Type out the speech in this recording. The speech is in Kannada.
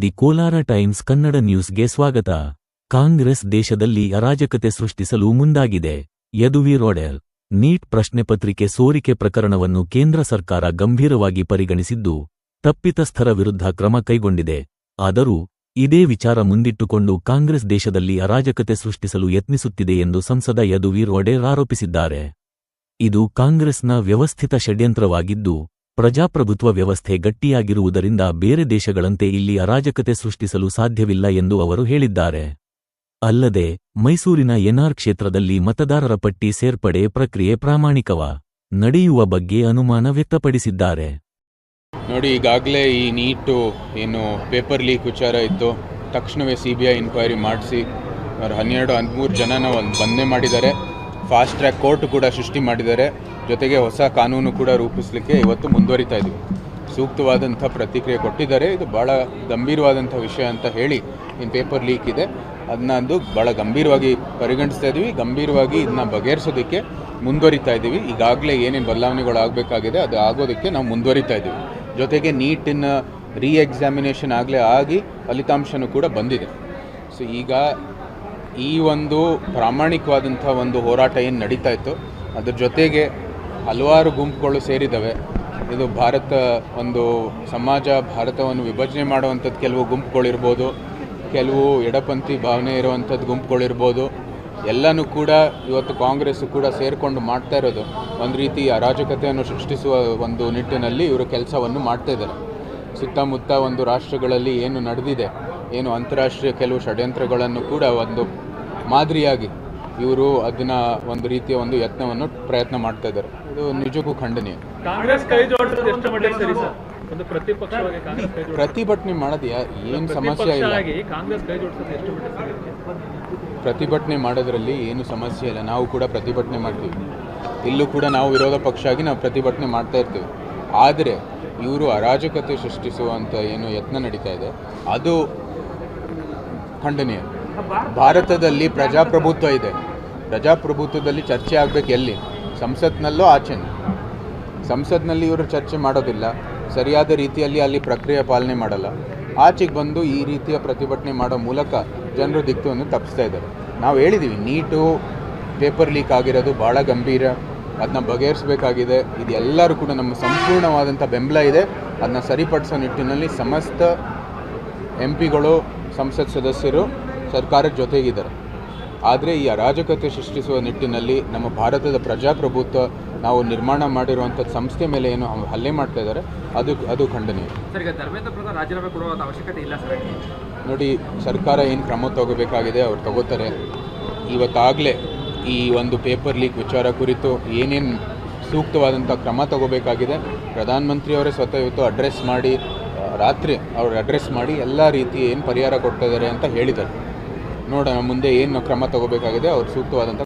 ದಿ ಕೋಲಾರ ಟೈಮ್ಸ್ ಕನ್ನಡ ನ್ಯೂಸ್ಗೆ ಸ್ವಾಗತ. ಕಾಂಗ್ರೆಸ್ ದೇಶದಲ್ಲಿ ಅರಾಜಕತೆ ಸೃಷ್ಟಿಸಲು ಮುಂದಾಗಿದೆ. ಯದುವೀರ್ ಒಡೆಯರ್ ನೀಟ್ ಪ್ರಶ್ನೆ ಪತ್ರಿಕೆ ಸೋರಿಕೆ ಪ್ರಕರಣವನ್ನು ಕೇಂದ್ರ ಸರ್ಕಾರ ಗಂಭೀರವಾಗಿ ಪರಿಗಣಿಸಿದ್ದು, ತಪ್ಪಿತಸ್ಥರ ವಿರುದ್ಧ ಕ್ರಮ ಕೈಗೊಂಡಿದೆ. ಆದರೂ ಇದೇ ವಿಚಾರ ಮುಂದಿಟ್ಟುಕೊಂಡು ಕಾಂಗ್ರೆಸ್ ದೇಶದಲ್ಲಿ ಅರಾಜಕತೆ ಸೃಷ್ಟಿಸಲು ಯತ್ನಿಸುತ್ತಿದೆ ಎಂದು ಸಂಸದ ಯದುವೀರ್ ಒಡೆಯರ್ ಆರೋಪಿಸಿದ್ದಾರೆ. ಇದು ಕಾಂಗ್ರೆಸ್ನ ವ್ಯವಸ್ಥಿತ ಷಡ್ಯಂತ್ರವಾಗಿದ್ದು, ಪ್ರಜಾಪ್ರಭುತ್ವ ವ್ಯವಸ್ಥೆ ಗಟ್ಟಿಯಾಗಿರುವುದರಿಂದ ಬೇರೆ ದೇಶಗಳಂತೆ ಇಲ್ಲಿ ಅರಾಜಕತೆ ಸೃಷ್ಟಿಸಲು ಸಾಧ್ಯವಿಲ್ಲ ಎಂದು ಅವರು ಹೇಳಿದ್ದಾರೆ. ಅಲ್ಲದೆ ಮೈಸೂರಿನ ಎನ್ಆರ್ ಕ್ಷೇತ್ರದಲ್ಲಿ ಮತದಾರರ ಪಟ್ಟಿ ಸೇರ್ಪಡೆ ಪ್ರಕ್ರಿಯೆ ಪ್ರಾಮಾಣಿಕವ ನಡೆಯುವ ಬಗ್ಗೆ ಅನುಮಾನ ವ್ಯಕ್ತಪಡಿಸಿದ್ದಾರೆ. ನೋಡಿ, ಈಗಾಗಲೇ ಈ ನೀಟು ಏನು ಪೇಪರ್ ಲೀಕ್ ವಿಚಾರ ಇತ್ತು, ತಕ್ಷಣವೇ CBI ಇನ್ಕ್ವೈರಿ ಮಾಡಿಸಿ ಅವರು 12-13 ಜನನ ಬಂಧನೆ ಮಾಡಿದ್ದಾರೆ. ಫಾಸ್ಟ್ ಟ್ರ್ಯಾಕ್ ಕೋರ್ಟ್ ಕೂಡ ಸೃಷ್ಟಿ ಮಾಡಿದ್ದಾರೆ. ಜೊತೆಗೆ ಹೊಸ ಕಾನೂನು ಕೂಡ ರೂಪಿಸಲಿಕ್ಕೆ ಇವತ್ತು ಮುಂದುವರಿತಾ ಇದ್ದೀವಿ. ಸೂಕ್ತವಾದಂಥ ಪ್ರತಿಕ್ರಿಯೆ ಕೊಟ್ಟಿದ್ದಾರೆ. ಇದು ಭಾಳ ಗಂಭೀರವಾದಂಥ ವಿಷಯ ಅಂತ ಹೇಳಿ ಏನು ಪೇಪರ್ ಲೀಕ್ ಇದೆ ಅದನ್ನ ಭಾಳ ಗಂಭೀರವಾಗಿ ಪರಿಗಣಿಸ್ತಾ ಇದ್ದೀವಿ. ಗಂಭೀರವಾಗಿ ಇದನ್ನ ಬಗೆಹರಿಸೋದಕ್ಕೆ ಮುಂದುವರಿತಾ ಇದ್ದೀವಿ. ಈಗಾಗಲೇ ಏನೇನು ಬದಲಾವಣೆಗಳು ಆಗಬೇಕಾಗಿದೆ ಅದು ಆಗೋದಕ್ಕೆ ನಾವು ಮುಂದುವರಿತಾ ಇದ್ದೀವಿ. ಜೊತೆಗೆ ನೀಟಿನ ಎಕ್ಸಾಮಿನೇಷನ್ ಆಗಲೇ ಆಗಿ ಫಲಿತಾಂಶನೂ ಕೂಡ ಬಂದಿದೆ. ಸೊ ಈಗ ಈ ಒಂದು ಪ್ರಾಮಾಣಿಕವಾದಂಥ ಒಂದು ಹೋರಾಟ ಏನು ನಡೀತಾ ಇತ್ತು, ಅದ್ರ ಜೊತೆಗೆ ಹಲವಾರು ಗುಂಪುಗಳು ಸೇರಿದ್ದಾವೆ. ಇದು ಭಾರತ ಒಂದು ಸಮಾಜ, ಭಾರತವನ್ನು ವಿಭಜನೆ ಮಾಡುವಂಥದ್ದು ಕೆಲವು ಗುಂಪುಗಳಿರ್ಬೋದು, ಕೆಲವು ಎಡಪಂಥಿ ಭಾವನೆ ಇರುವಂಥದ್ದು ಗುಂಪುಗಳಿರ್ಬೋದು. ಎಲ್ಲನೂ ಕೂಡ ಇವತ್ತು ಕಾಂಗ್ರೆಸ್ಸು ಕೂಡ ಸೇರಿಕೊಂಡು ಮಾಡ್ತಾ ಇರೋದು ಒಂದು ರೀತಿ ಅರಾಜಕತೆಯನ್ನು ಸೃಷ್ಟಿಸುವ ಒಂದು ನಿಟ್ಟಿನಲ್ಲಿ ಇವರು ಕೆಲಸವನ್ನು ಮಾಡ್ತಾ ಇದ್ದಾರೆ. ಸುತ್ತಮುತ್ತ ಒಂದು ರಾಷ್ಟ್ರಗಳಲ್ಲಿ ಏನು ನಡೆದಿದೆ, ಏನು ಅಂತಾರಾಷ್ಟ್ರೀಯ ಕೆಲವು ಷಡ್ಯಂತ್ರಗಳನ್ನು ಕೂಡ ಒಂದು ಮಾದರಿಯಾಗಿ ಇವರು ಅದನ್ನ ಒಂದು ರೀತಿಯ ಒಂದು ಯತ್ನವನ್ನು ಪ್ರಯತ್ನ ಮಾಡ್ತಾ ಇದ್ದಾರೆ. ಇದು ನಿಜಕ್ಕೂ ಖಂಡನೀಯ. ಕಾಂಗ್ರೆಸ್ ಕೈ ಜೋಡಿಸೋದು ಎಷ್ಟು ಮಟ್ಟಿಗೆ ಸರಿ ಸರ್? ಒಂದು ಪ್ರತಿಪಕ್ಷವಾಗಿ ಕಾಂಗ್ರೆಸ್ ಕೈ ಪ್ರತಿಭಟನೆ ಮಾಡೋದು ಏನು ಸಮಸ್ಯೆ ಇಲ್ಲ. ಕಾಂಗ್ರೆಸ್ ಕೈ ಜೋಡಿಸೋದು ಎಷ್ಟು ಮಟ್ಟಿಗೆ ಸರಿ? ಪ್ರತಿಭಟನೆ ಮಾಡೋದ್ರಲ್ಲಿ ಏನು ಸಮಸ್ಯೆ ಇಲ್ಲ. ನಾವು ಕೂಡ ಪ್ರತಿಭಟನೆ ಮಾಡ್ತೀವಿ. ಇಲ್ಲೂ ಕೂಡ ನಾವು ವಿರೋಧ ಪಕ್ಷ ಆಗಿ ನಾವು ಪ್ರತಿಭಟನೆ ಮಾಡ್ತಾ ಇರ್ತೀವಿ. ಆದರೆ ಇವರು ಅರಾಜಕತೆ ಸೃಷ್ಟಿಸುವಂಥ ಏನು ಯತ್ನ ನಡೀತಾ ಇದೆ ಅದು ಖಂಡನೀಯ. ಭಾರತದಲ್ಲಿ ಪ್ರಜಾಪ್ರಭುತ್ವ ಇದೆ. ಪ್ರಜಾಪ್ರಭುತ್ವದಲ್ಲಿ ಚರ್ಚೆ ಆಗಬೇಕು ಎಲ್ಲಿ? ಸಂಸತ್ನಲ್ಲೋ ಆಚೆನೋ. ಸಂಸತ್ನಲ್ಲಿ ಇವರು ಚರ್ಚೆ ಮಾಡೋದಿಲ್ಲ, ಸರಿಯಾದ ರೀತಿಯಲ್ಲಿ ಅಲ್ಲಿ ಪ್ರಕ್ರಿಯೆ ಪಾಲನೆ ಮಾಡಲ್ಲ. ಆಚೆಗೆ ಬಂದು ಈ ರೀತಿಯ ಪ್ರತಿಭಟನೆ ಮಾಡೋ ಮೂಲಕ ಜನರು ದಿಕ್ಕನ್ನು ತಪ್ಪಿಸ್ತಾ ಇದ್ದಾರೆ. ನಾವು ಹೇಳಿದ್ದೀವಿ, ನೀಟು ಪೇಪರ್ ಲೀಕ್ ಆಗಿರೋದು ಭಾಳ ಗಂಭೀರ, ಅದನ್ನ ಬಗೆಹರಿಸಬೇಕಾಗಿದೆ. ಇದು ಎಲ್ಲರೂ ಕೂಡ ನಮ್ಮ ಸಂಪೂರ್ಣವಾದಂಥ ಬೆಂಬಲ ಇದೆ. ಅದನ್ನ ಸರಿಪಡಿಸೋ ನಿಟ್ಟಿನಲ್ಲಿ ಸಮಸ್ತ MP ಗಳು, ಸಂಸತ್ ಸದಸ್ಯರು ಸರ್ಕಾರದ ಜೊತೆಗಿದ್ದಾರೆ. ಆದರೆ ಈ ಅರಾಜಕತೆ ಸೃಷ್ಟಿಸುವ ನಿಟ್ಟಿನಲ್ಲಿ ನಮ್ಮ ಭಾರತದ ಪ್ರಜಾಪ್ರಭುತ್ವ ನಾವು ನಿರ್ಮಾಣ ಮಾಡಿರುವಂಥ ಸಂಸ್ಥೆ ಮೇಲೆ ಏನು ಹಲ್ಲೆ ಮಾಡ್ತಾ ಇದ್ದಾರೆ ಅದು ಖಂಡನೀಯ. ರಾಜೀನಾಮೆ ಕೊಡುವ ಅವಶ್ಯಕತೆ ಇಲ್ಲ ಸರ್. ನೋಡಿ, ಸರ್ಕಾರ ಏನು ಕ್ರಮ ತಗೋಬೇಕಾಗಿದೆ ಅವ್ರು ತಗೋತಾರೆ. ಇವತ್ತಾಗಲೇ ಈ ಒಂದು ಪೇಪರ್ ಲೀಕ್ ವಿಚಾರ ಕುರಿತು ಏನೇನು ಸೂಕ್ತವಾದಂಥ ಕ್ರಮ ತಗೋಬೇಕಾಗಿದೆ ಪ್ರಧಾನಮಂತ್ರಿಯವರೇ ಸ್ವತಃ ಇವತ್ತು ಅಡ್ರೆಸ್ ಮಾಡಿ, ರಾತ್ರಿ ಅವ್ರು ಅಡ್ರೆಸ್ ಮಾಡಿ ಎಲ್ಲ ರೀತಿ ಏನು ಪರಿಹಾರ ಕೊಡ್ತಾ ಇದ್ದಾರೆ ಅಂತ ಹೇಳಿದ್ದಾರೆ. ನೋಡೋಣ ಮುಂದೆ ಏನು ಕ್ರಮ ತಗೋಬೇಕಾಗಿದೆ ಅವ್ರು ಸೂಕ್ತವಾದಂಥ